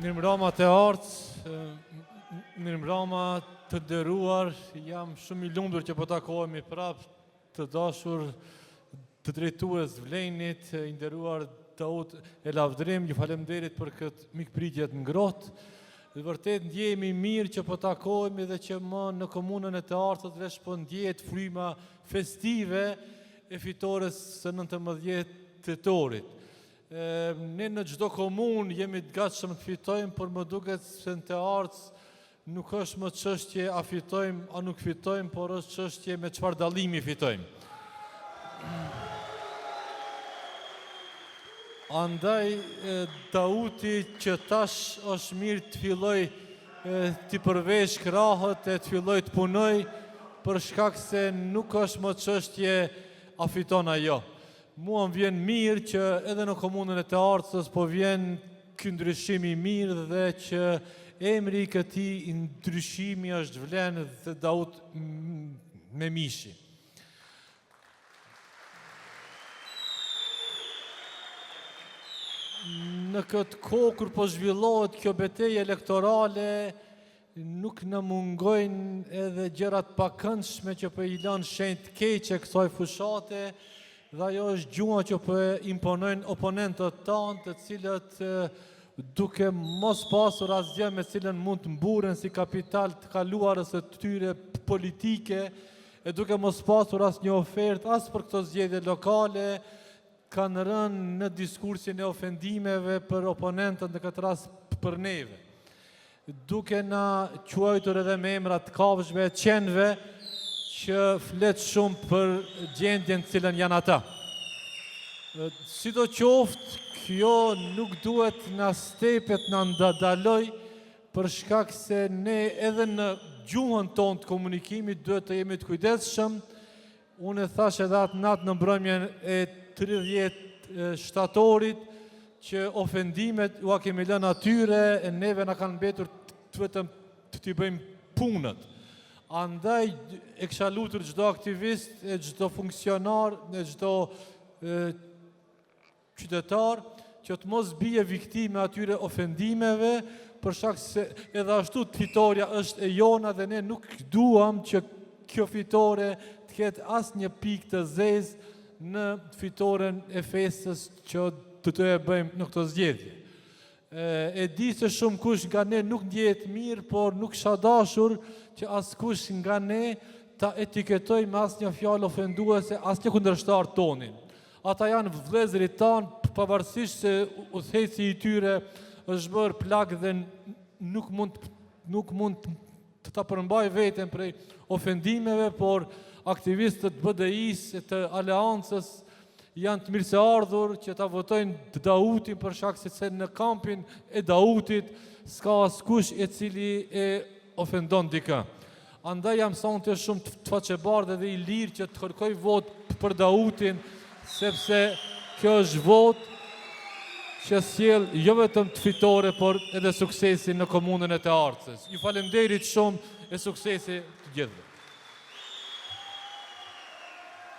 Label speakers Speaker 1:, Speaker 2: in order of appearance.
Speaker 1: Mirëmbrëma të artës, mirëmbrëma të nderuar, jam shumë I lumtur që po takohemi prapë të dashur të drejtues Vlenit, I nderuar Daud El Avdrim, ju faleminderit për këtë mikpritje të ngrohtë. Dhe vërtet ndjehemi mirë që po takohemi dhe që më në komunën e të artës veç po ndjehet fryma festive e fitores së 19 tetorit. Ne në çdo komunë jemi të gatshëm të fitojmë, por më duket se në të artës nuk është më çështje a fitojmë a nuk fitojmë, por është çështje me çfarë dallimi fitojmë. Andaj Dauti që tash është mirë të filloj t'i përvesh krahët e të filloj të punoj, për shkak se nuk është më çështje a fiton ajo. Mua më vjen mirë që edhe në komunën e të artës po vjen ky ndryshim I mirë dhe që emri I këtij ndryshimi është vlen dhe Daud me mishi. Në këtë kohë kur po zhvillohet kjo betejë elektorale, nuk në mungojnë edhe gjërat pakëndshme që po I lënë shenjtë keqe kësaj fushate, dhe ajo është gjua që po imponojnë oponentët tanë, të cilët duke mos pasur asgjë me cilën mund të mburen si kapital të kaluarës së tyre politike, e duke mos pasur asnjë ofertë as për këto zgjedhje lokale, kanë rënë në diskursin e ofendimeve për oponentët, në këtë rast për neve. Duke na quajtur edhe me emra të kafshëve, qenve, që flet shumë për gjendjen cilën janë ata. Sidoqoftë, kjo nuk duhet na stepet na ndaloj, për shkak se ne edhe në gjuhën tonë të komunikimit duhet të jemi të kujdesshëm. Unë e thash edhe atë natë në mbrëmjen e 30 shtatorit që ofendimet ua kemi lënë atyre e neve na kanë mbetur vetëm të t'i bëjmë punët. Andaj e kisha lutur çdo aktivist, e çdo funksionar, e çdo qytetar që të mos bie viktime atyre ofendimeve, për shkak se edhe ashtu fitoria është e jona dhe ne nuk duam që kjo fitore të ketë asnjë pikë të zezë në fitoren e festës që të e bëjmë në këto zgjedhje. E di se shumë kush nga ne nuk ndjehet mirë, por nuk kisha dashur që askush nga ne ta etiketoj me asnjë fjalë ofenduese asnjë kundërshtar tonin. Ata janë vëllezërit tanë, pavarësisht se udhëheci I tyre është bërë plag dhe nuk mund të ta përmbaj veten prej ofendimeve, por aktivistët BDI-s e të aleancës janë të mirëseardhur që ta votojnë Dautin për shkak se në kampin e Dautit s'ka askush e cili e ofendon dikë. Andaj jam sonte shumë të faqebardhë dhe I lirë që të kërkoj vot për Dautin, sepse kjo është vot që sjell jo vetëm të fitore, por edhe suksesi në komunën e të artës. Ju faleminderit shumë e suksesi të gjithëve.